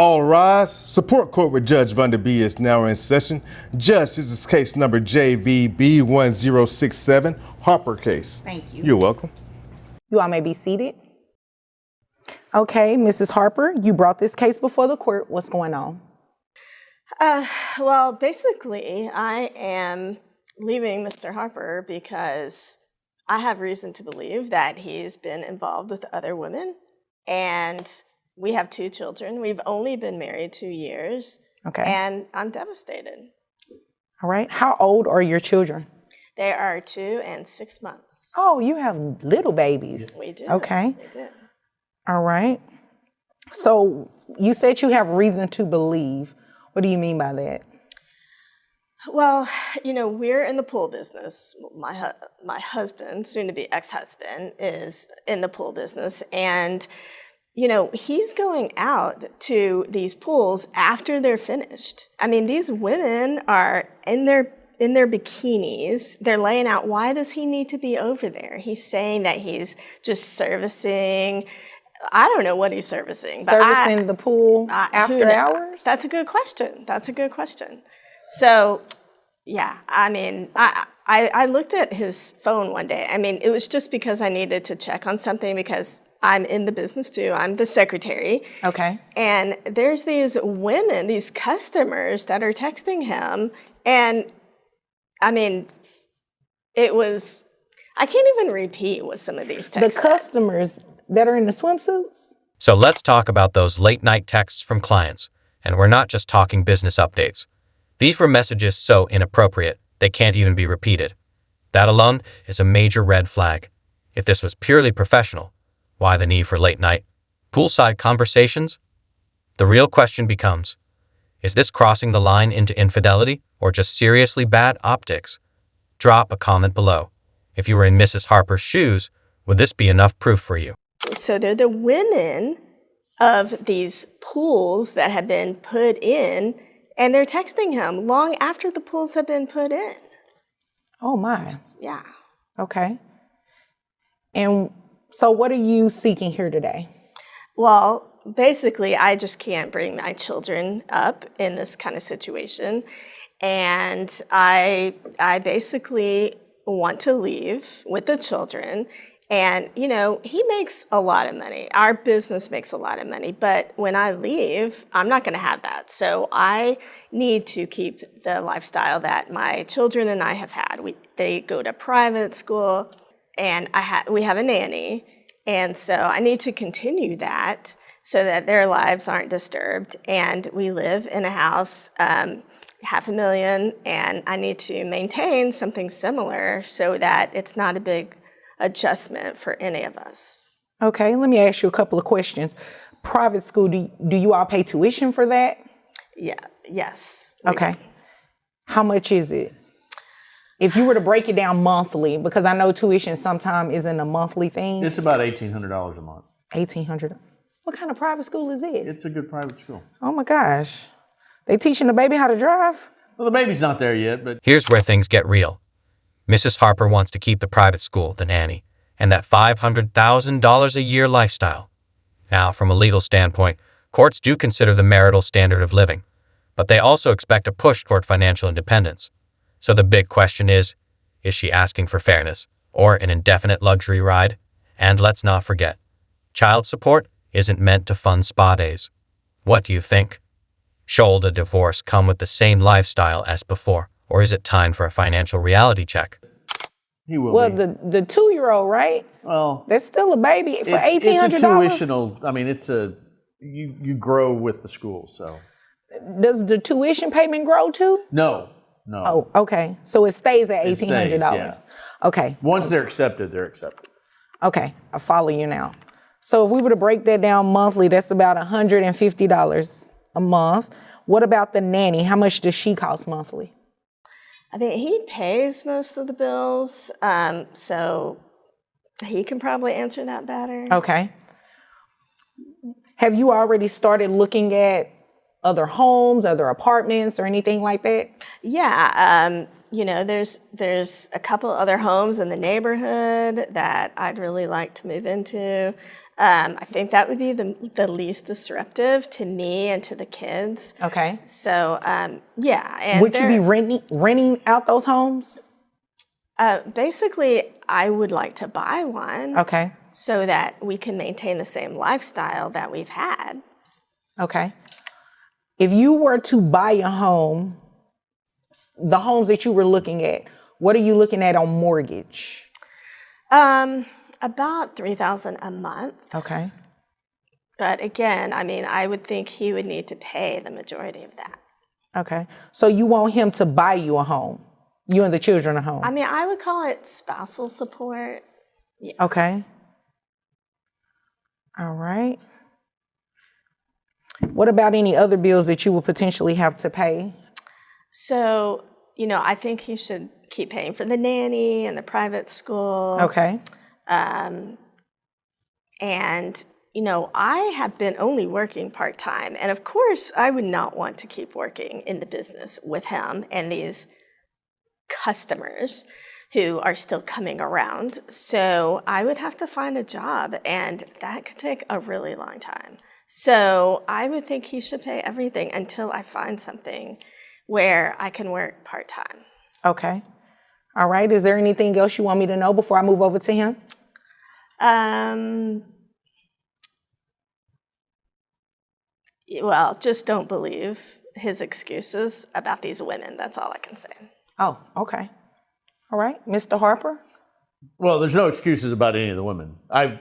All rise. Support Court with Judge Vanda B is now in session. Judge, this is case number JVB1067, Harper case. Thank you. You're welcome. You all may be seated. Okay, Mrs. Harper, you brought this case before the court. What's going on? Well, basically, I am leaving Mr. Harper because I have reason to believe that he's been involved with other women, and we have 2 children. We've only been married 2 years, Okay. and I'm devastated. All right. How old are your children? They are 2 and 6 months. Oh, you have little babies. We do. Okay. We do. All right. So you said you have reason to believe. What do you mean by that? Well, you know, we're in the pool business. My husband, soon to be ex-husband, is in the pool business, and you know, he's going out to these pools after they're finished. I mean, these women are in their bikinis. They're laying out, why does he need to be over there? He's saying that he's just servicing. I don't know what he's servicing. Servicing the pool after hours? That's a good question. So, yeah, I mean, I looked at his phone one day. I mean, it was just because I needed to check on something because I'm in the business too. I'm the secretary. Okay. And there's these women, these customers that are texting him. And I mean, I can't even repeat what some of these texts The customers that are in the swimsuits? So let's talk about those late night texts from clients. And we're not just talking business updates. These were messages so inappropriate, they can't even be repeated. That alone is a major red flag. If this was purely professional, why the need for late night poolside conversations? The real question becomes, is this crossing the line into infidelity or just seriously bad optics? Drop a comment below. If you were in Mrs. Harper's shoes, would this be enough proof for you? So they're the women of these pools that have been put in, and they're texting him long after the pools have been put in. Oh my. Yeah. Okay. And so what are you seeking here today? Well, basically, I just can't bring my children up in this kind of situation. And I basically want to leave with the children. And, you know, he makes a lot of money. Our business makes a lot of money. But when I leave, I'm not going to have that. So I need to keep the lifestyle that my children and I have had. They go to private school, and we have a nanny. And so I need to continue that so that their lives aren't disturbed. And we live in a house, $500,000, and I need to maintain something similar so that it's not a big adjustment for any of us. Okay, let me ask you a couple of questions. Private school, do you all pay tuition for that? Yeah, yes. Okay. How much is it? If you were to break it down monthly, because I know tuition sometimes isn't a monthly thing. It's about $1,800 a month. $1,800. What kind of private school is it? It's a good private school. Oh my gosh. They teaching the baby how to drive? Well, the baby's not there yet, but... Here's where things get real. Mrs. Harper wants to keep the private school, the nanny, and that $500,000 a year lifestyle. Now, from a legal standpoint, courts do consider the marital standard of living, but they also expect a push toward financial independence. So the big question is she asking for fairness or an indefinite luxury ride? And let's not forget, child support isn't meant to fund spa days. What do you think? Should a divorce come with the same lifestyle as before, or is it time for a financial reality check? He will Well, be. the 2-year-old, right? Well, That's still a baby for $1,800. It's a tuitional, I mean, you grow with the school, so. Does the tuition payment grow too? No. Oh, okay. So it stays at $1,800. Yeah. Okay. Once they're accepted, they're accepted. Okay, I follow you now. So if we were to break that down monthly, that's about $150 a month. What about the nanny? How much does she cost monthly? I mean, he pays most of the bills, so he can probably answer that better. Okay. Have you already started looking at other homes, other apartments, or anything like that? Yeah, You know, there's a couple other homes in the neighborhood that I'd really like to move into. I think that would be the least disruptive to me and to the kids. Okay. So, yeah. And Would you be renting out those homes? basically, I would like to buy one Okay. so that we can maintain the same lifestyle that we've had. Okay. If you were to buy a home, the homes that you were looking at, what are you looking at on mortgage? About $3,000 a month. Okay. But again, I mean, I would think he would need to pay the majority of that. Okay. So you want him to buy you a home, you and the children a home? I mean, I would call it spousal support. Okay. All right. What about any other bills that you would potentially have to pay? So, you know, I think he should keep paying for the nanny and the private school. Okay. And, you know, I have been only working part-time. And of course, I would not want to keep working in the business with him and these customers who are still coming around. So I would have to find a job, and that could take a really long time. So I would think he should pay everything until I find something where I can work part-time. Okay. All right. Is there anything else you want me to know before I move over to him? Well, just don't believe his excuses about these women. That's all I can say. Oh, okay. All right. Mr. Harper? Well, there's no excuses about any of the women. I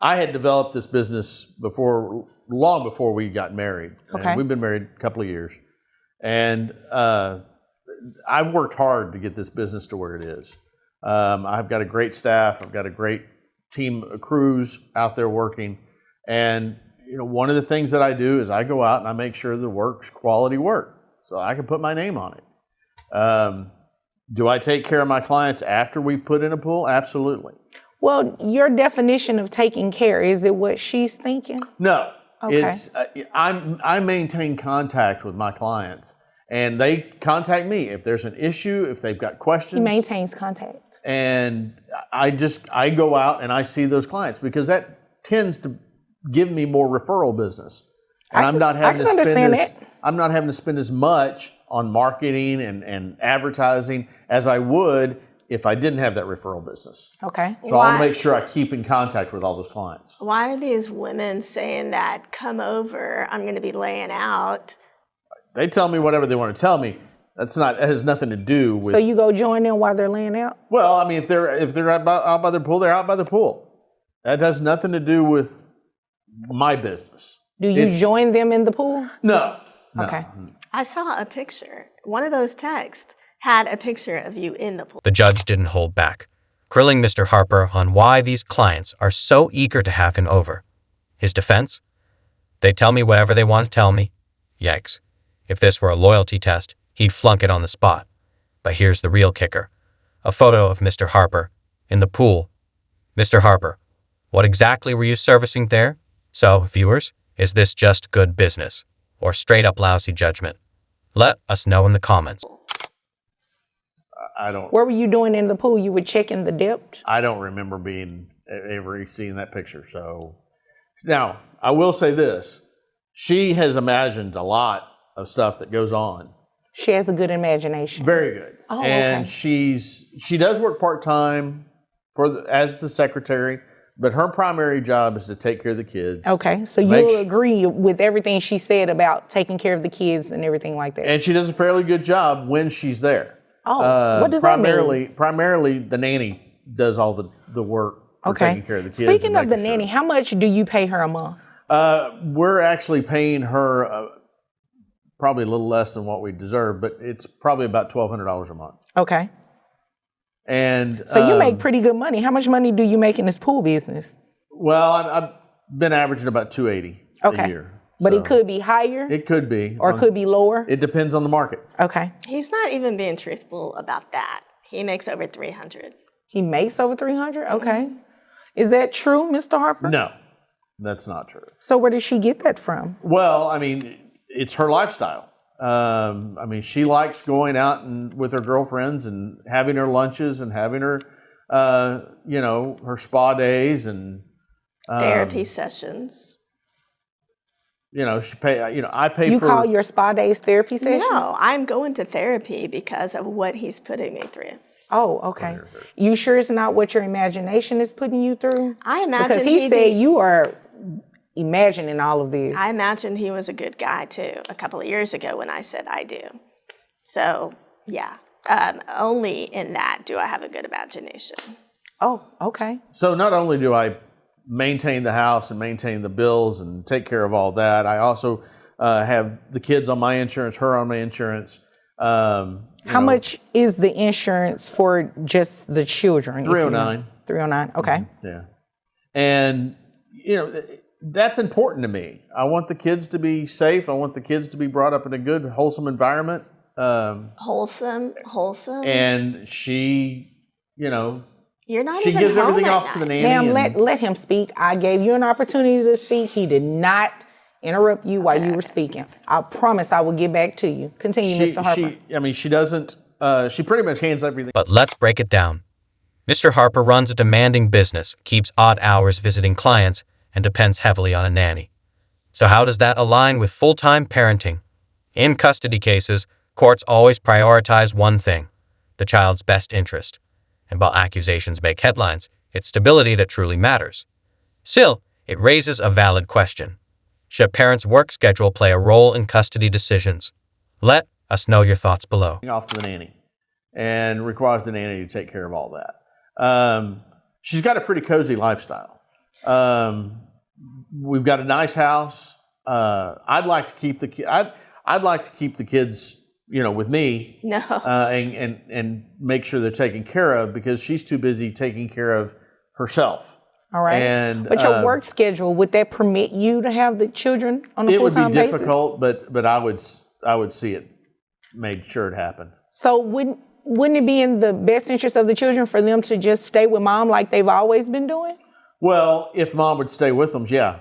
had developed this business long before we got married. Okay. And we've been married a couple of years. And I've worked hard to get this business to where it is. I've got a great staff. I've got a great team of crews out there working. And you know, one of the things that I do is I go out and I make sure the work's quality work, so I can put my name on it. Do I take care of my clients after we've put in a pool? Absolutely. Well, your definition of taking care, is it what she's thinking? No, Okay. it's I maintain contact with my clients, and they contact me if there's an issue, if they've got questions. He maintains contact. And I go out and I see those clients because that tends to give me more referral business. And I'm not having to spend as much on marketing and advertising as I would if I didn't have that referral business. Okay. So I want to make sure I keep in contact with all those clients. Why are these women saying that, come over, I'm going to be laying out? They tell me whatever they want to tell me. That has nothing to do with. So you go join them while they're laying out? Well, I mean, if they're out by their pool, they're out by the pool. That has nothing to do with my business. Do you join them in the pool? No. Okay. I saw a picture. One of those texts had a picture of you in the pool. The judge didn't hold back, grilling Mr. Harper on why these clients are so eager to have him over. His defense? They tell me whatever they want to tell me. Yikes. If this were a loyalty test, he'd flunk it on the spot. But here's the real kicker. A photo of Mr. Harper in the pool. Mr. Harper, what exactly were you servicing there? So, viewers, is this just good business or straight up lousy judgment? Let us know in the comments. I don't. What were you doing in the pool? You were checking the depth? I don't remember ever seeing that picture. So now I will say this: she has imagined a lot of stuff that goes on. She has a good imagination. Very good. Oh, and okay. she does work part-time as the secretary, but her primary job is to take care of the kids. Okay, so you'll agree with everything she said about taking care of the kids and everything like that. And she does a fairly good job when she's there. Oh, what does that mean? Primarily, the nanny does all the work for taking care of the kids. Speaking of the nanny, how much do you pay her a month? We're actually paying her probably a little less than what we deserve, but it's probably about $1,200 a month. Okay. And so you make pretty good money. How much money do you make in this pool business? Well, I've been averaging about $280 a year. But it could be higher? It could be. Or it could be lower? It depends on the market. Okay. He's not even being truthful about that. He makes over $300. He makes over $300? Okay. Is that true, Mr. Harper? No, that's not true. So where did she get that from? Well, I mean, it's her lifestyle. I mean, she likes going out and with her girlfriends and having her lunches and having her, her spa days and Therapy sessions. She pay. I pay You for. call your spa days therapy sessions? No, I'm going to therapy because of what he's putting me through. Oh, okay. You sure it's not what your imagination is putting you through? I imagine because he said you are imagining all of this. I imagined he was a good guy too a couple of years ago when I said I do. So yeah, only in that do I have a good imagination. Oh, okay. So not only do I maintain the house and maintain the bills and take care of all that, I also have the kids on my insurance, her on my insurance. How much is the insurance for just the children? $309. $309. Okay. Yeah, and that's important to me. I want the kids to be safe. I want the kids to be brought up in a good, wholesome environment. Wholesome. And she, You're not she even gives home everything at off to the night. nanny. Ma'am, let him speak. I gave you an opportunity to speak. He did not interrupt you while you were speaking. I promise I will get back to you. Continue, Mr. Harper. She doesn't. She pretty much hands everything. But let's break it down. Mr. Harper runs a demanding business, keeps odd hours visiting clients, and depends heavily on a nanny. So how does that align with full-time parenting? In custody cases, courts always prioritize one thing: the child's best interest. And while accusations make headlines, it's stability that truly matters. Still, it raises a valid question. Should a parent's work schedule play a role in custody decisions? Let us know your thoughts below. Off to the nanny, and requires the nanny to take care of all that. She's got a pretty cozy lifestyle. We've got a nice house. I'd like to keep I'd like to keep the kids, with me. No. And make sure they're taken care of because she's too busy taking care of herself. All right. But your work schedule, would that permit you to have the children on a full-time basis? It would be difficult, but I would see it made sure it happened. So wouldn't it be in the best interest of the children for them to just stay with mom like they've always been doing? Well, if mom would stay with them, yeah,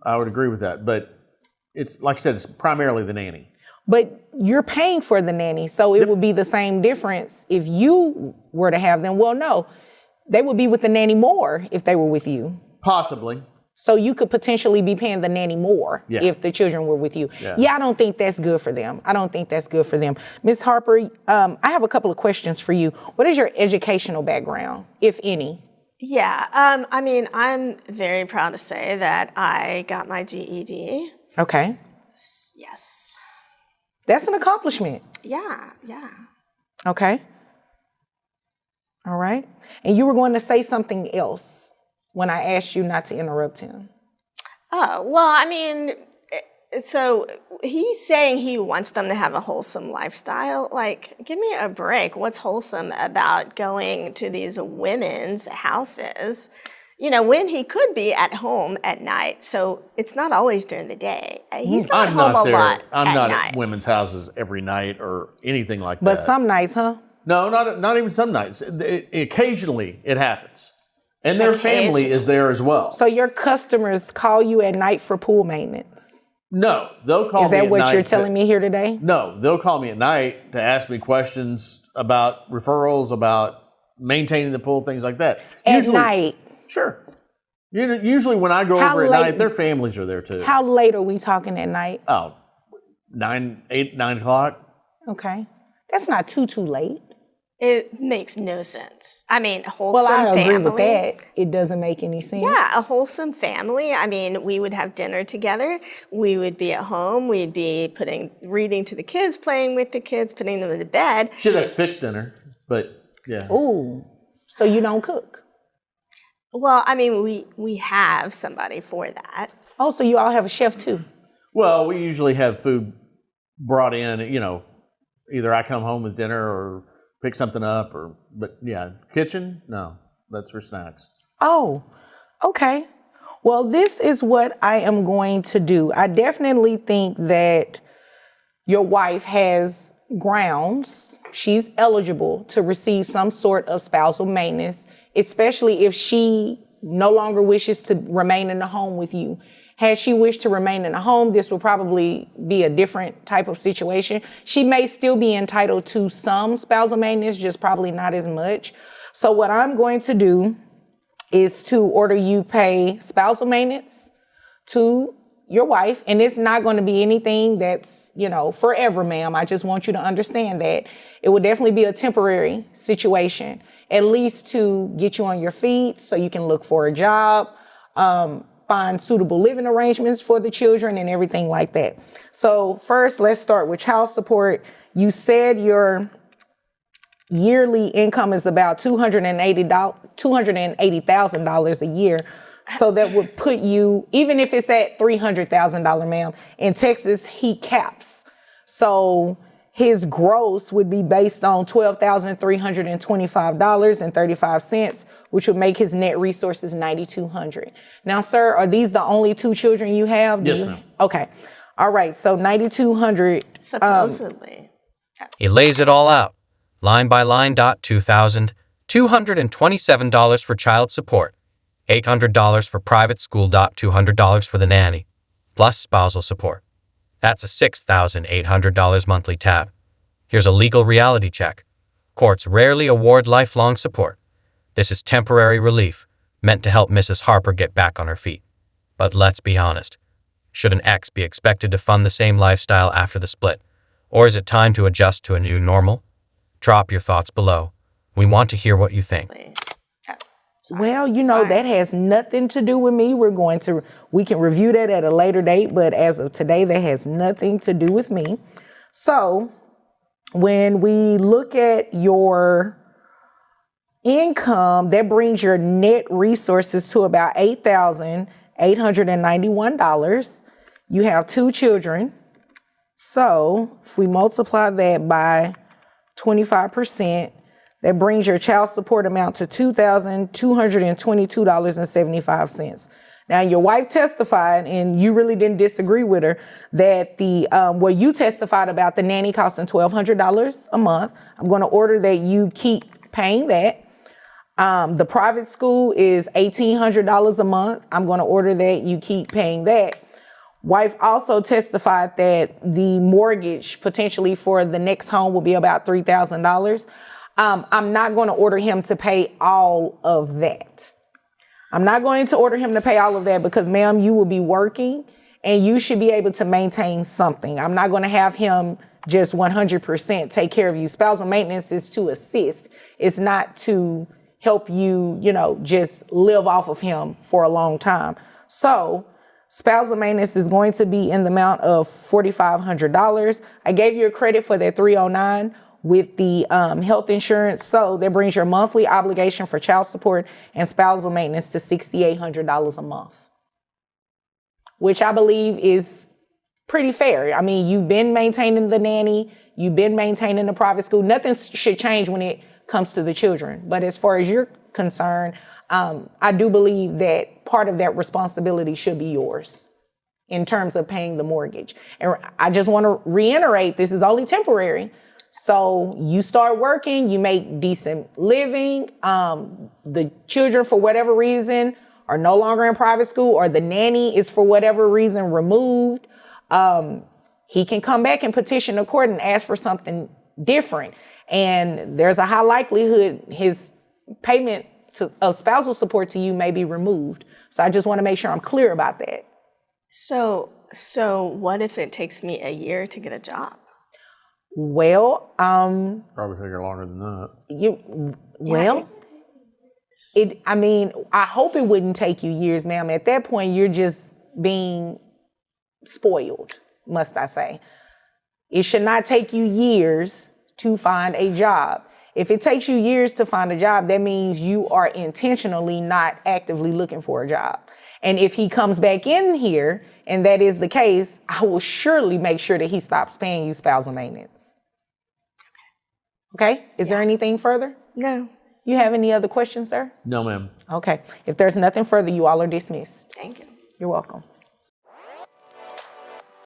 I would agree with that. But it's like I said, it's primarily the nanny. But you're paying for the nanny, so it would be the same difference if you were to have them. Well, no, they would be with the nanny more if they were with you. Possibly. So you could potentially be paying the nanny more if the children were with you. Yeah, I don't think that's good for them. Ms. Harper, I have a couple of questions for you. What is your educational background, if any? Yeah, I'm very proud to say that I got my GED. Okay. Yes. That's an accomplishment. Yeah. Okay. All right. And you were going to say something else when I asked you not to interrupt him. Oh, well, so he's saying he wants them to have a wholesome lifestyle. Like, give me a break. What's wholesome about going to these women's houses, when he could be at home at night? So it's not always during the day. He's not home a lot I'm at not night. at women's houses every night or anything like that. But some nights, huh? No, not even some nights. Occasionally it happens. And their family is there as well. So your customers call you at night for pool maintenance? No, they'll call me at night. Is that what you're telling me here today? No, they'll call me at night to ask me questions about referrals, about maintaining the pool, things like that. At night? Sure. Usually when I go over at night, their families are there too. How late are we talking at night? Oh, 9 o'clock. Okay. That's not too late. It makes no sense. Wholesome well, I agree family. with that. It doesn't make any sense. Yeah, a wholesome family. We would have dinner together. We would be at home. We'd be reading to the kids, playing with the kids, putting them to bed. Should have fixed dinner, but yeah. Ooh, so you don't cook? Well, we have somebody for that. Oh, so you all have a chef too? Well, we usually have food brought in, either I come home with dinner or pick something up but yeah, kitchen, no, that's for snacks. Oh, okay. Well, this is what I am going to do. I definitely think that your wife has grounds. She's eligible to receive some sort of spousal maintenance, especially if she no longer wishes to remain in the home with you. Had she wished to remain in the home, this would probably be a different type of situation. She may still be entitled to some spousal maintenance, just probably not as much. So what I'm going to do is to order you pay spousal maintenance to your wife. And it's not going to be anything that's, forever, ma'am. I just want you to understand that it will definitely be a temporary situation, at least to get you on your feet so you can look for a job, find suitable living arrangements for the children and everything like that. So first, let's start with child support. You said your yearly income is about $280,000 a year. So that would put you, even if it's at $300,000, ma'am, in Texas, he caps. So his gross would be based on $12,325.35, which would make his net resources $9,200. Now, sir, are these the only 2 children you have? Yes, ma'am. Okay. All right. So $9,200. Supposedly. He lays it all out, line by line. $2,227 for child support, $800 for private school. $200 for the nanny, plus spousal support. That's a $6,800 monthly tab. Here's a legal reality check. Courts rarely award lifelong support. This is temporary relief, meant to help Mrs. Harper get back on her feet. But let's be honest. Should an ex be expected to fund the same lifestyle after the split? Or is it time to adjust to a new normal? Drop your thoughts below. We want to hear what you think. Well, that has nothing to do with me. We can review that at a later date, but as of today, that has nothing to do with me. So when we look at your income, that brings your net resources to about $8,891. You have 2 children. So if we multiply that by 25%, that brings your child support amount to $2,222.75. Now, your wife testified, and you really didn't disagree with her, that you testified about the nanny costing $1,200 a month. I'm going to order that you keep paying that. The private school is $1,800 a month. I'm going to order that you keep paying that. Wife also testified that the mortgage potentially for the next home will be about $3,000. I'm not going to order him to pay all of that. I'm not going to order him to pay all of that because, ma'am, you will be working and you should be able to maintain something. I'm not going to have him just 100% take care of you. Spousal maintenance is to assist. It's not to help you, just live off of him for a long time. So spousal maintenance is going to be in the amount of $4,500. I gave you a credit for that $309 with the health insurance. So that brings your monthly obligation for child support and spousal maintenance to $6,800 a month, which I believe is pretty fair. I mean, you've been maintaining the nanny, you've been maintaining the private school. Nothing should change when it comes to the children. But as far as you're concerned, I do believe that part of that responsibility should be yours in terms of paying the mortgage. And I just want to reiterate, this is only temporary. So you start working, you make decent living. The children, for whatever reason, are no longer in private school, or the nanny is for whatever reason removed. He can come back and petition the court and ask for something different. And there's a high likelihood his payment of spousal support to you may be removed. So I just want to make sure I'm clear about that. So what if it takes me a year to get a job? Well, Probably take her longer than that. I hope it wouldn't take you years, ma'am. At that point, you're just being spoiled, must I say. It should not take you years to find a job. If it takes you years to find a job, that means you are intentionally not actively looking for a job. And if he comes back in here and that is the case, I will surely make sure that he stops paying you spousal maintenance. Okay? Is there anything further? No. You have any other questions, sir? No, ma'am. Okay. If there's nothing further, you all are dismissed. Thank you. You're welcome.